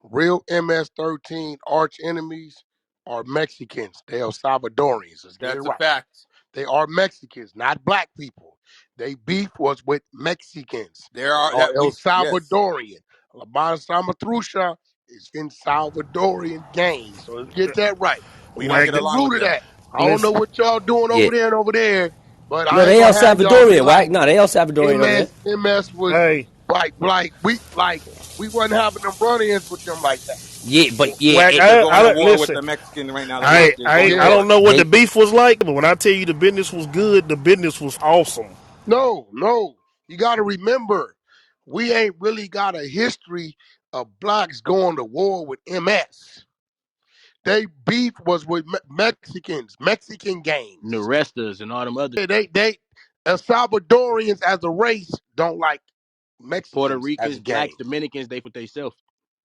Real MS-13 arch enemies are Mexicans. They are Salvadorians. Let's get it That's a right. fact. They are Mexicans, not black people. They beef was with Mexicans. There They are are that El we yes. Salvadorian. La Salvatrucha is in Salvadorian gang. So let's get that right. We don't That's get Wack, the along with root of them. that. I don't know listen, what y'all doing Yeah. over there, but No, I ain't they El gonna have y'all be Salvadorian, like right? No, they El Salvadorian over there. MS was hey, we wasn't having them run-ins with them like that. Yeah, but yeah, Wack, it, They're going to war with listen. the Mexican right now. Yeah, They're going to I yeah. don't war. know what the they beef was like, but when I tell you the business was good, the business was awesome. No, no. You got to remember, we ain't really got a history of blacks going to war with MS. They beef was with Mexicans, Mexican gangs. They El Salvadorians as a race don't like Mexicans as a gang.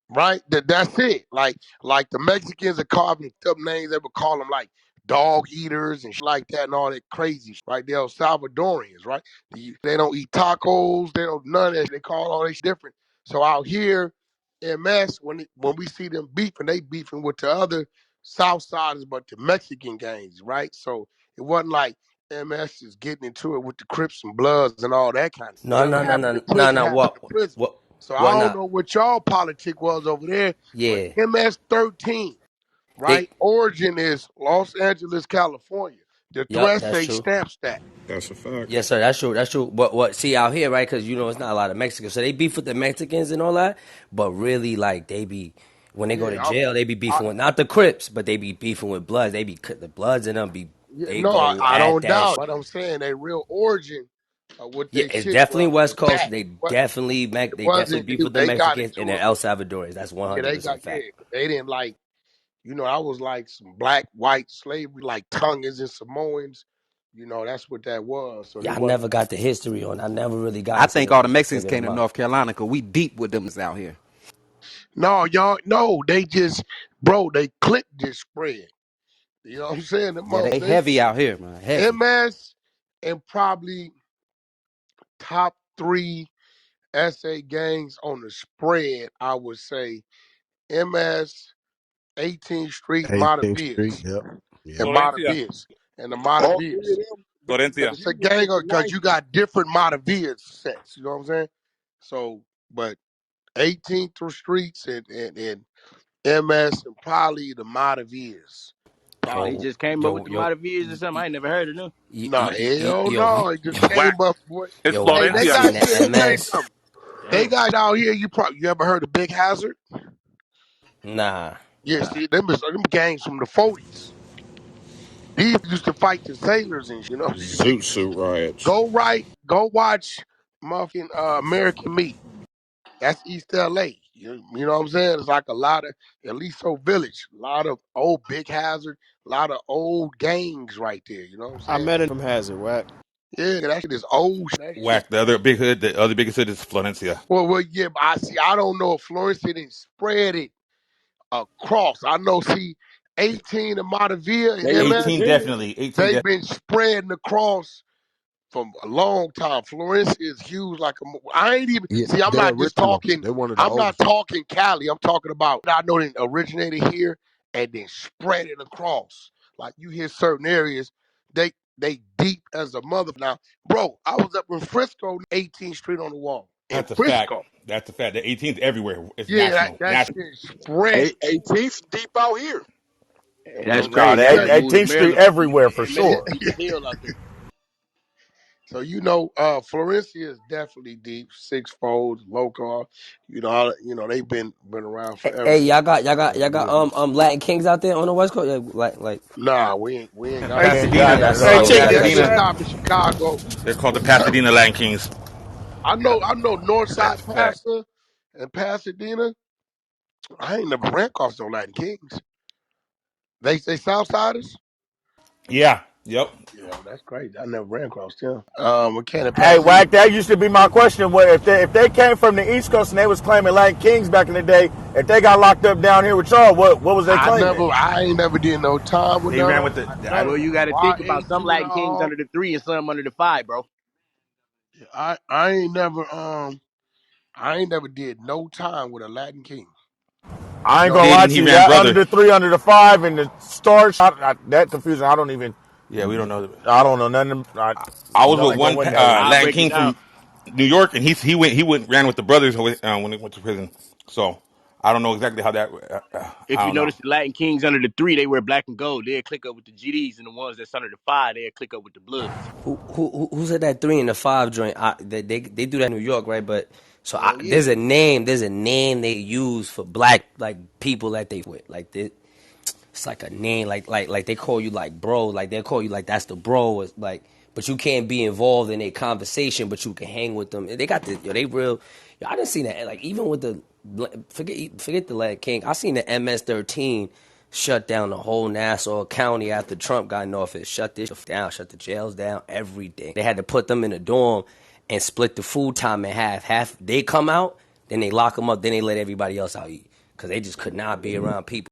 Right? That's it. Like the Mexicans are carving up names. They would call them like dog eaters and shit like that and all that crazy shit, right? They're Salvadorians, right? They don't eat tacos. They don't none of that. They call all this different. So out here, MS when we see them beefing, they beefing with the other South Siders, but the Mexican gangs, right? So it wasn't like MS is getting into it with the Crips and Bloods and all that kind of stuff. no Whatever no no happened no in no prison no happened in prison. So I what don't not? know what y'all politic was over there, but Yeah. MS-13, They right? Origin is Los Angeles, California. The Yup, threat that's say true. stamp stat. That's a fact. Yes, sir. That's true. That's true. But what? See out here, right? Because it's not a lot of Mexicans, so they beef with the Mexicans and all that. But really, like they be when they go to Yeah, jail, they be I, beefing with not the Crips, but they be beefing with Bloods. They be the Bloods in them be yeah, they no, go I at don't that. doubt. But I'm saying they real origin of what Yeah, they it's shit definitely was West Coast. that. They What definitely it they definitely wasn't. beef with the They got Mexicans and into they're it. El Salvadorians. That's one Yeah, hundred they percent got fact. they didn't like. I was like some black white slavery, like Tongans and Samoans. That's what that was. So they Yeah, I wasn't. never got the history on. I never really got I into think all the the Mexicans figuring came them to out. North Carolina because we deep with them out here. No, y'all, no, they just, bro, they click just spread. You know what I'm saying? Yeah, they heavy out here, man. Heavy. MS and probably top three SA gangs on the spread, I would say MS, 18th Street, 18th Street. Montevious, Yep. Yep. and Florencia. Montevious, and the All three Montevious. of them Because Florencia. it's a beginning gang with the because you 90s. got different Montevious sets. You know what I'm saying? So, but 18th Streets and MS and probably the Montevious. Probably. Yo, yo, Nah, hell yo, no. It just came Whack. up, boy. It's yo, when Hey, I they Florencia. got seen the shit. Let me tell you MS, something. They got out here. You ever heard of Big Hazard? nah, Yeah, see, them gangs from the 40s. These used to fight the sailors and you know. Zoot suit riots. Go watch Muffin American Meat. That's East LA. You know what I'm saying? It's like a lot of at least so village, a lot of old Big Hazard, a lot of old gangs right there. You know what I'm I saying? met him from Hazard, Wack. Yeah, that shit is old. That shit. Whack. The other biggest hood is Florencia. Well, yeah, but I don't know if Florence didn't spread it across. I know, see, 18 and Monteville They and was MS, 18 beginning. definitely. 18 they've definitely. been spreading across from a long time. Florence is huge like I ain't even, Yeah. see, I'm They're not just originals. talking, They're one of the I'm not oldest ones. talking Cali. I'm talking about, I know they originated here and then spread it across. Like you hear certain areas, they deep as a mother. Now, bro, I was up in Frisco, 18th Street on the wall. In That's a fact. Frisco. That's a fact. The 18th everywhere. It's Yeah, national. that National. shit spread. 18th deep out here. So Nah, the yeah, 18th Street everywhere for sure. so Florencia is definitely deep, sixfold, local. They've been around hey, forever. y'all got Latin Kings out there on the West Coast, yeah, like Nah, we ain't got Hey, that. we Here. ain't got Pasadena. that at hey, all. We check got That that this. shit shit. stop in Chicago. They're called the Pasadena Land Kings. I know That's Northside a fact. Pastor and Pasadena. I ain't never ran across no Latin Kings. They say Southsiders. Yeah. Yep. Yeah, that's crazy. I never ran across them. We can't Hey, Pasadena. Wack, that used to be my question. What if they came from the East Coast and they was claiming like kings back in the day? If they got locked up down here with y'all, what was they claiming? I ain't never did no time with They none ran of with them. the. None of them. YA all. I ain't never did no time with a Latin king. I ain't No, gonna Kid lie and to he you. ran That under brother. the 3, under the 5, and the starch, that confusing. Yeah, we don't know. I don't know nothing. I was Don't with ain't gonna one win that with I'll me. Latin break it King down. from New York, and he went ran with the brothers when they went to prison. So I don't know exactly how that. If I you don't know. notice the Latin Kings under the 3, they wear black and gold. They'll click up with the GDs, and the ones that's under the 5, they'll click up with the Bloods. Who said that 3 and the 5 joint? They do that in New York, right? But so hell yeah. there's a name they use for black like people that they with like this. It's like a name, like they call you like bro, like they call you like that's the bro, it's like, but you can't be involved in a conversation, but you can hang with them. They got the they real. Yo, I didn't see that like even with the forget the Latin King. I seen the MS-13 shut down the whole Nassau County after Trump got in office. Shut this down, shut the jails down, everything. They had to put them in a dorm and split the food time in half. Half they come out, then they lock them up, then they let everybody else out eat because they just could not be around people.